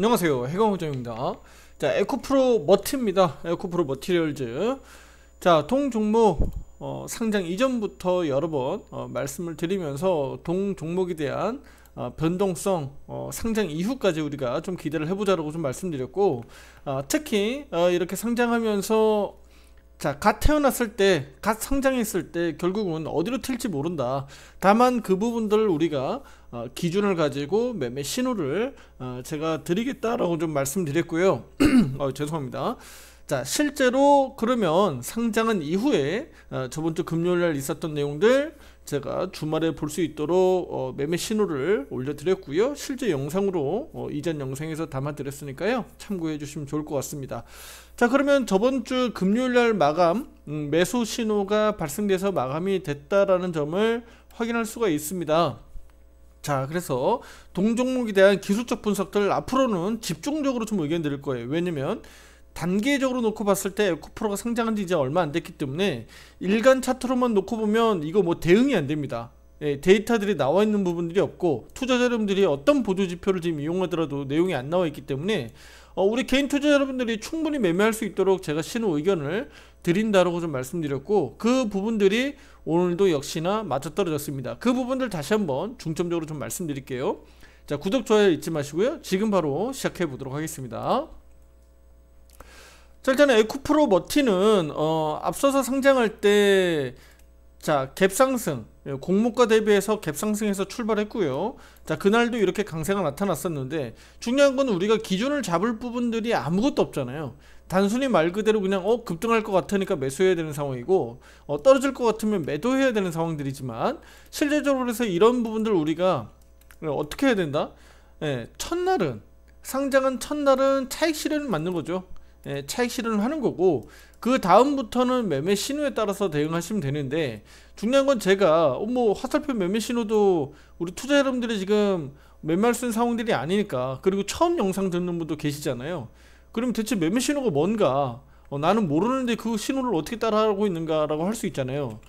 안녕하세요, 해광호정입니다. 자, 에코프로 머티입니다. 에코프로 머티리얼즈. 자, 동 종목 상장 이전부터 여러 번 말씀을 드리면서 동 종목에 대한 변동성, 상장 이후까지 우리가 좀 기대를 해보자라고 좀 말씀드렸고, 특히 이렇게 상장하면서 자, 갓 태어났을 때, 갓 성장했을 때 결국은 어디로 튈지 모른다. 다만 그 부분들을 우리가 기준을 가지고 매매 신호를 제가 드리겠다라고 좀 말씀드렸고요. 죄송합니다. 자, 실제로 그러면 상장한 이후에 저번주 금요일날 있었던 내용들 제가 주말에 볼 수 있도록 매매 신호를 올려드렸고요. 실제 영상으로 이전 영상에서 담아드렸으니까요. 참고해 주시면 좋을 것 같습니다. 자, 그러면 저번주 금요일날 마감 매수 신호가 발생돼서 마감이 됐다라는 점을 확인할 수가 있습니다. 자, 그래서 동종목에 대한 기술적 분석들 앞으로는 집중적으로 좀 의견 드릴 거예요. 왜냐면 단계적으로 놓고 봤을 때 에코프로가 상장한 지 이제 얼마 안 됐기 때문에 일간 차트로만 놓고 보면 이거 뭐 대응이 안 됩니다. 데이터들이 나와 있는 부분들이 없고 투자자 여러분들이 어떤 보조 지표를 지금 이용하더라도 내용이 안 나와 있기 때문에 우리 개인 투자자 여러분들이 충분히 매매할 수 있도록 제가 신호 의견을 드린다라고 좀 말씀드렸고, 그 부분들이 오늘도 역시나 맞아떨어졌습니다. 그 부분들 다시 한번 중점적으로 좀 말씀드릴게요. 자, 구독, 좋아요 잊지 마시고요. 지금 바로 시작해 보도록 하겠습니다. 자, 일단 에코프로 머티는 앞서서 상장할 때 자, 갭상승, 공모가 대비해서 갭상승해서 출발했고요. 자, 그날도 이렇게 강세가 나타났었는데 중요한 건 우리가 기준을 잡을 부분들이 아무것도 없잖아요. 단순히 말 그대로 그냥 급등할 것 같으니까 매수해야 되는 상황이고, 떨어질 것 같으면 매도해야 되는 상황들이지만, 실제적으로 해서 이런 부분들 우리가 어떻게 해야 된다? 첫날은, 상장한 첫날은 차익 실현을 맞는 거죠. 차익 실현을 하는 거고, 그 다음부터는 매매 신호에 따라서 대응하시면 되는데, 중요한 건 제가 뭐 화살표 매매 신호도 우리 투자 여러분들이 지금 매매할 수 있는 상황들이 아니니까, 그리고 처음 영상 듣는 분도 계시잖아요. 그럼 대체 매매 신호가 뭔가, 나는 모르는데 그 신호를 어떻게 따라하고 있는가 라고 할 수 있잖아요.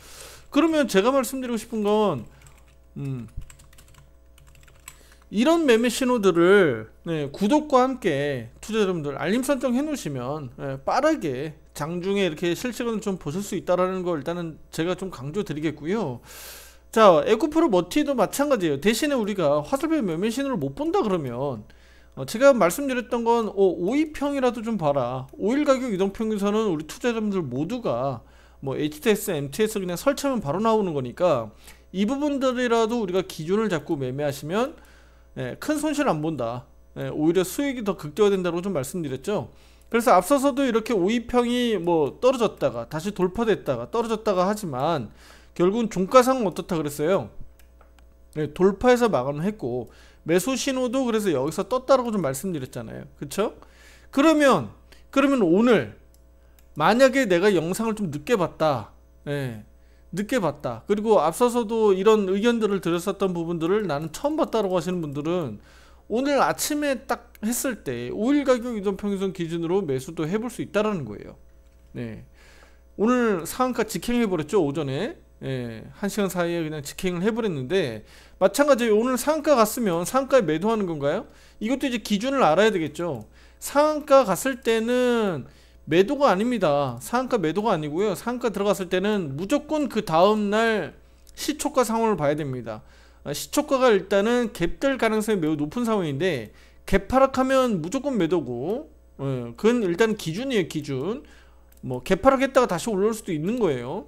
그러면 제가 말씀드리고 싶은 건 이런 매매 신호들을 구독과 함께 투자 여러분들 알림 설정 해 놓으시면 빠르게 장중에 이렇게 실시간으로 좀 보실 수 있다라는 거 일단은 제가 좀 강조 드리겠고요. 자, 에코프로 머티도 마찬가지예요. 대신에 우리가 화살표 매매 신호를 못 본다 그러면 제가 말씀드렸던 건 5일평이라도 좀 봐라. 5일 가격 이동평균선은 우리 투자자분들 모두가 뭐 HTS, MTS 그냥 설치하면 바로 나오는 거니까 이 부분들이라도 우리가 기준을 잡고 매매하시면 큰 손실 안 본다. 오히려 수익이 더 극대화된다고 좀 말씀드렸죠. 그래서 앞서서도 이렇게 5일평이 뭐 떨어졌다가 다시 돌파됐다가 떨어졌다가 하지만 결국은 종가상은 어떻다 그랬어요. 돌파해서 마감을 했고, 매수 신호도 그래서 여기서 떴다라고 좀 말씀드렸잖아요. 그쵸? 그러면 오늘 만약에 내가 영상을 좀 늦게 봤다, 늦게 봤다, 그리고 앞서서도 이런 의견들을 드렸었던 부분들을 나는 처음 봤다라고 하시는 분들은 오늘 아침에 딱 했을 때 5일 가격 이동평균선 기준으로 매수도 해볼 수 있다라는 거예요. 오늘 상한가 직행해버렸죠. 오전에 1시간 사이에 그냥 직행을 해버렸는데, 마찬가지로 오늘 상한가 갔으면 상한가에 매도하는 건가요? 이것도 이제 기준을 알아야 되겠죠. 상한가 갔을 때는 매도가 아닙니다. 상한가 매도가 아니고요. 상한가 들어갔을 때는 무조건 그 다음날 시초가 상황을 봐야 됩니다. 시초가가 일단은 갭될 가능성이 매우 높은 상황인데, 갭하락하면 무조건 매도고, 그건 일단 기준이에요. 기준. 뭐 갭하락했다가 다시 올라올 수도 있는 거예요.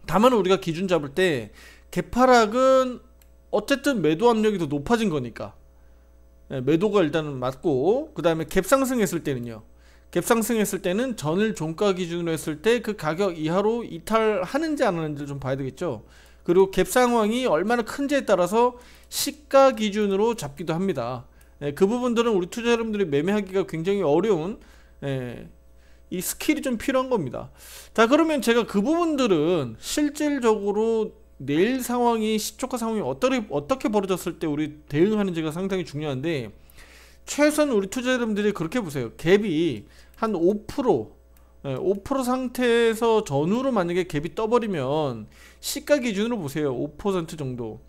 다만 우리가 기준 잡을 때 갭하락은 어쨌든 매도 압력이 더 높아진 거니까 매도가 일단은 맞고, 그 다음에 갭 상승했을 때는요, 갭 상승했을 때는 전일 종가 기준으로 했을 때 그 가격 이하로 이탈하는지 안 하는지를 좀 봐야 되겠죠. 그리고 갭 상황이 얼마나 큰지에 따라서 시가 기준으로 잡기도 합니다. 그 부분들은 우리 투자 여러분들이 매매하기가 굉장히 어려운 이 스킬이 좀 필요한 겁니다. 자, 그러면 제가 그 부분들은 실질적으로 내일 상황이, 시초가 상황이 어떻게 벌어졌을 때 우리 대응하는지가 상당히 중요한데, 최소한 우리 투자 여러분들이 그렇게 보세요. 갭이 한 5% 상태에서 전후로 만약에 갭이 떠버리면 시가 기준으로 보세요. 5% 정도.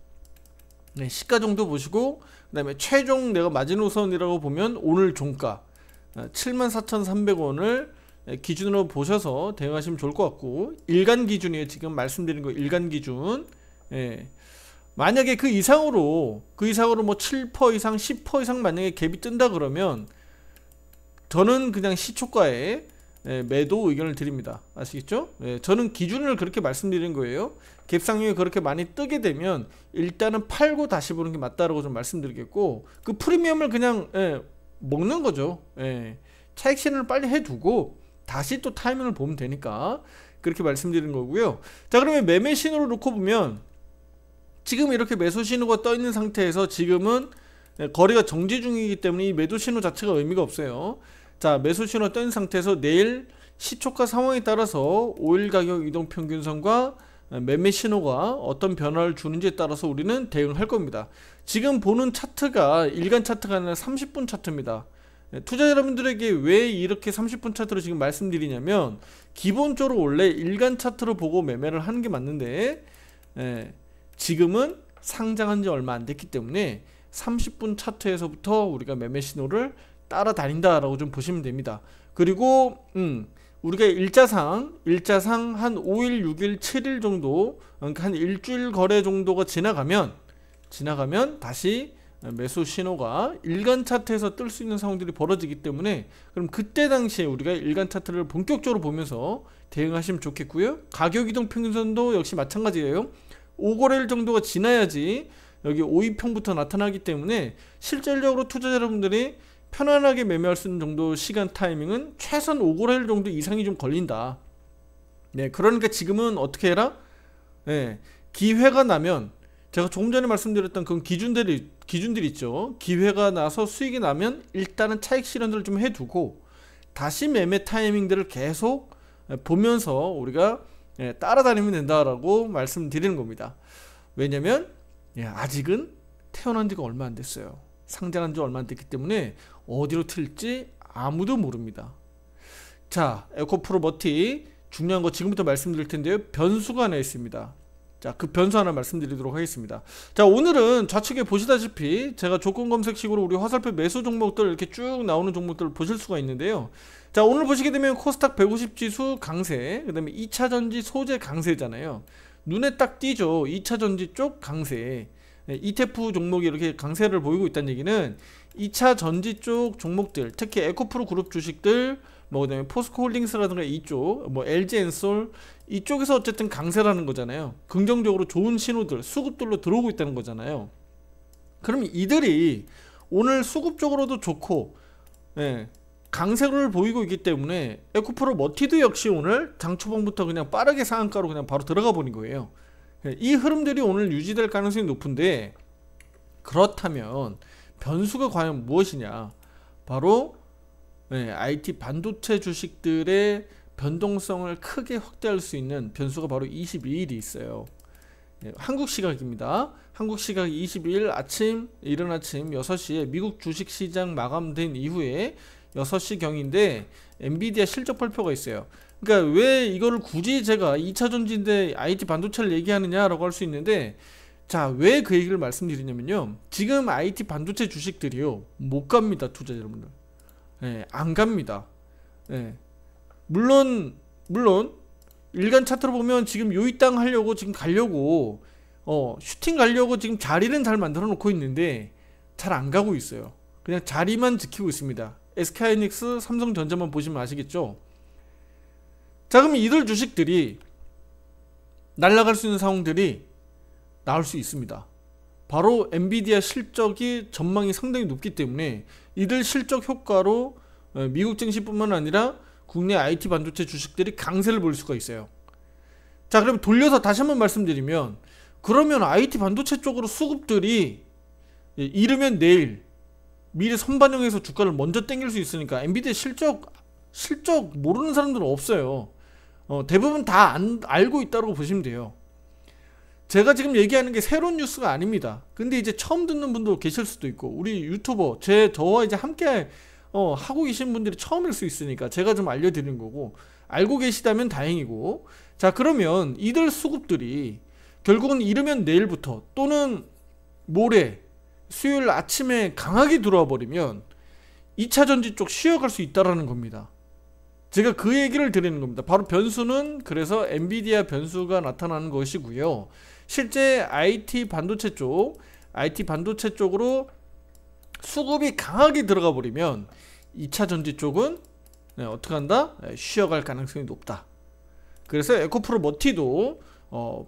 네, 시가 정도 보시고 그 다음에 최종 내가 마지노선이라고 보면 오늘 종가 74,300원을 기준으로 보셔서 대응하시면 좋을 것 같고, 일간 기준이에요. 지금 말씀드린 거 일간 기준. 예. 만약에 그 이상으로 뭐 7% 이상 10% 이상 만약에 갭이 뜬다 그러면 저는 그냥 시초가에 매도 의견을 드립니다. 아시겠죠? 예, 저는 기준을 그렇게 말씀드리는 거예요. 갭상승이 그렇게 많이 뜨게 되면 일단은 팔고 다시 보는 게 맞다라고 좀 말씀드리겠고, 그 프리미엄을 그냥 먹는 거죠. 차익 실현을 빨리 해두고 다시 또 타이밍을 보면 되니까 그렇게 말씀드리는 거고요. 자, 그러면 매매 신호를 놓고 보면 지금 이렇게 매수 신호가 떠 있는 상태에서 지금은 거래가 정지 중이기 때문에 이 매도 신호 자체가 의미가 없어요. 자, 매수 신호 떠 있는 상태에서 내일 시초가 상황에 따라서 5일 가격 이동 평균선과 매매 신호가 어떤 변화를 주는지에 따라서 우리는 대응할 겁니다. 지금 보는 차트가 일간 차트가 아니라 30분 차트입니다. 투자 여러분들에게 왜 이렇게 30분 차트로 지금 말씀드리냐면, 기본적으로 원래 일간 차트로 보고 매매를 하는 게 맞는데 지금은 상장한 지 얼마 안 됐기 때문에 30분 차트에서부터 우리가 매매 신호를 따라다닌다라고 좀 보시면 됩니다. 그리고 우리가 일자상 한 5일, 6일, 7일 정도, 그러니까 한 일주일 거래 정도가 지나가면 다시 매수 신호가 일간 차트에서 뜰 수 있는 상황들이 벌어지기 때문에, 그럼 그때 당시에 우리가 일간 차트를 본격적으로 보면서 대응하시면 좋겠고요. 가격 이동 평균선도 역시 마찬가지예요. 5거래일 정도가 지나야지 여기 5위평부터 나타나기 때문에 실질적으로 투자자 여러분들이 편안하게 매매할 수 있는 정도 시간 타이밍은 최소한 5거래일 정도 이상이 좀 걸린다. 네, 그러니까 지금은 어떻게 해라? 네, 기회가 나면, 제가 조금 전에 말씀드렸던 그 기준들이 있죠. 기회가 나서 수익이 나면 일단은 차익 실현들을 좀 해두고 다시 매매 타이밍들을 계속 보면서 우리가 따라다니면 된다라고 말씀드리는 겁니다. 왜냐면 아직은 태어난 지가 얼마 안 됐어요. 상장한 지 얼마 안 됐기 때문에 어디로 튈지 아무도 모릅니다. 자, 에코프로 머티 중요한 거 지금부터 말씀드릴 텐데요. 변수가 하나 있습니다. 자, 그 변수 하나 말씀드리도록 하겠습니다. 자, 오늘은 좌측에 보시다시피 제가 조건 검색식으로 우리 화살표 매수 종목들 이렇게 쭉 나오는 종목들을 보실 수가 있는데요. 자, 오늘 보시게 되면 코스닥 150 지수 강세, 그 다음에 2차전지 소재 강세잖아요. 눈에 딱 띄죠. 2차전지 쪽 강세. ETF 종목이 이렇게 강세를 보이고 있다는 얘기는 2차 전지 쪽 종목들, 특히 에코프로 그룹 주식들, 뭐 그다음에 포스코홀딩스라든가 이쪽, 뭐 LG엔솔 이쪽에서 어쨌든 강세라는 거잖아요. 긍정적으로 좋은 신호들, 수급들로 들어오고 있다는 거잖아요. 그럼 이들이 오늘 수급 쪽으로도 좋고 강세를 보이고 있기 때문에 에코프로 머티도 역시 오늘 장 초반부터 그냥 빠르게 상한가로 그냥 바로 들어가 버린 거예요. 이 흐름들이 오늘 유지될 가능성이 높은데, 그렇다면 변수가 과연 무엇이냐? 바로 IT 반도체 주식들의 변동성을 크게 확대할 수 있는 변수가 바로 22일이 있어요. 한국 시각입니다. 한국 시각 22일 아침, 이른 아침 6시에 미국 주식시장 마감된 이후에 6시경인데 엔비디아 실적 발표가 있어요. 그러니까 왜 이거를 굳이 제가 2차 전지인데 IT 반도체를 얘기하느냐라고 할 수 있는데, 자, 왜 그 얘기를 말씀드리냐면요. 지금 IT 반도체 주식들이요, 못 갑니다, 투자자 여러분들. 안 갑니다. 물론 일간 차트로 보면 지금 요이 땅 하려고 지금 가려고 슈팅 가려고 지금 자리는 잘 만들어 놓고 있는데 잘 안 가고 있어요. 그냥 자리만 지키고 있습니다. SK하이닉스, 삼성전자만 보시면 아시겠죠. 자, 그럼 이들 주식들이 날아갈 수 있는 상황들이 나올 수 있습니다. 바로 엔비디아 실적이 전망이 상당히 높기 때문에 이들 실적 효과로 미국 증시뿐만 아니라 국내 IT 반도체 주식들이 강세를 보일 수가 있어요. 자, 그럼 돌려서 다시 한번 말씀드리면, 그러면 IT 반도체 쪽으로 수급들이 이르면 내일 미리 선반영해서 주가를 먼저 땡길 수 있으니까 엔비디아 실적 모르는 사람들은 없어요. 대부분 다 알고 있다고 보시면 돼요. 제가 지금 얘기하는 게 새로운 뉴스가 아닙니다. 근데 이제 처음 듣는 분도 계실 수도 있고, 우리 유튜버 저와 이제 함께 하고 계신 분들이 처음일 수 있으니까 제가 좀 알려드리는 거고, 알고 계시다면 다행이고. 자, 그러면 이들 수급들이 결국은 이르면 내일부터 또는 모레 수요일 아침에 강하게 들어와 버리면 2차전지 쪽 쉬어갈 수 있다라는 겁니다. 제가 그 얘기를 드리는 겁니다. 바로 변수는 그래서 엔비디아 변수가 나타나는 것이고요. 실제 IT 반도체 쪽으로 수급이 강하게 들어가 버리면 2차 전지 쪽은 어떻게 한다? 쉬어갈 가능성이 높다. 그래서 에코프로 머티도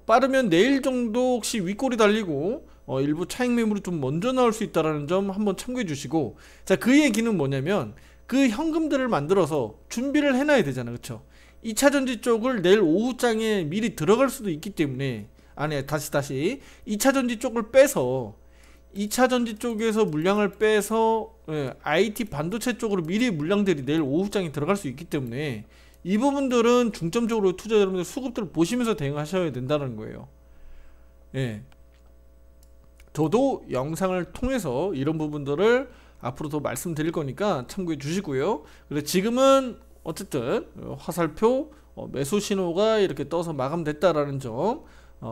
빠르면 내일 정도 혹시 윗골이 달리고 일부 차익 매물이 좀 먼저 나올 수 있다는 점 한번 참고해 주시고, 자, 그 얘기는 뭐냐면 그 현금들을 만들어서 준비를 해놔야 되잖아, 그쵸? 2차 전지 쪽을 내일 오후장에 미리 들어갈 수도 있기 때문에, 아니 다시 2차 전지 쪽을 빼서 2차 전지 쪽에서 물량을 빼서 IT 반도체 쪽으로 미리 물량들이 내일 오후장에 들어갈 수 있기 때문에 이 부분들은 중점적으로 투자 여러분들 수급들을 보시면서 대응하셔야 된다는 거예요. 예. 저도 영상을 통해서 이런 부분들을 앞으로 더 말씀드릴 거니까 참고해 주시고요. 그래서 지금은 어쨌든 화살표 매수 신호가 이렇게 떠서 마감됐다라는 점,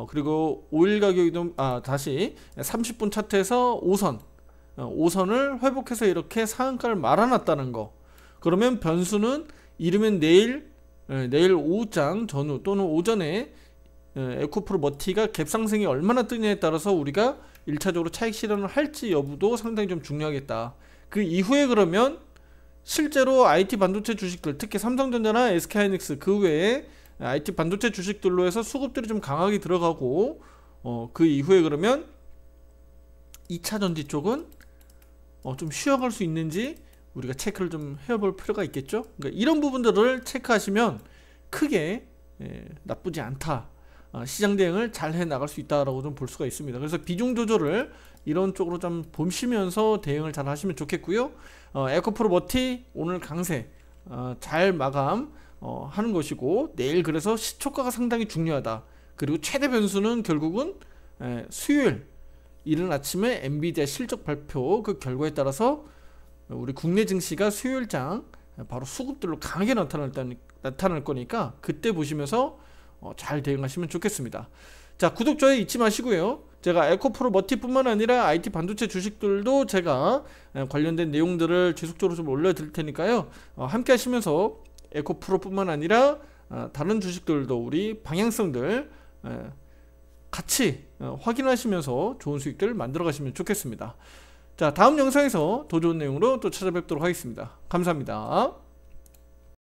그리고 오일 가격이 다시 30분 차트에서 5선을 회복해서 이렇게 상한가를 말아놨다는 거. 그러면 변수는 이르면 내일 오후장 전후 또는 오전에 에코프로 머티가 갭 상승이 얼마나 뜨냐에 따라서 우리가 1차적으로 차익 실현을 할지 여부도 상당히 좀 중요하겠다. 그 이후에 그러면 실제로 IT 반도체 주식들, 특히 삼성전자나 SK하이닉스 그 외에 IT 반도체 주식들로 해서 수급들이 좀 강하게 들어가고, 그 이후에 그러면 2차 전지 쪽은 좀 쉬어갈 수 있는지 우리가 체크를 좀 해볼 필요가 있겠죠. 그러니까 이런 부분들을 체크하시면 크게 나쁘지 않다, 시장 대응을 잘 해 나갈 수 있다라고 좀 볼 수가 있습니다. 그래서 비중 조절을 이런 쪽으로 좀 보시면서 대응을 잘 하시면 좋겠고요. 에코프로 머티 오늘 강세 잘 마감 하는 것이고, 내일 그래서 시초가가 상당히 중요하다. 그리고 최대 변수는 결국은 수요일 이른 아침에 엔비디아 실적 발표 그 결과에 따라서 우리 국내 증시가 수요일장 바로 수급들로 강하게 나타날 거니까 그때 보시면서 잘 대응하시면 좋겠습니다. 자, 구독, 좋아요 잊지 마시고요. 제가 에코프로 머티뿐만 아니라 IT 반도체 주식들도 제가 관련된 내용들을 지속적으로 좀 올려드릴 테니까요. 함께 하시면서 에코프로뿐만 아니라 다른 주식들도 우리 방향성들 같이 확인하시면서 좋은 수익들 만들어 가시면 좋겠습니다. 자, 다음 영상에서 더 좋은 내용으로 또 찾아뵙도록 하겠습니다. 감사합니다.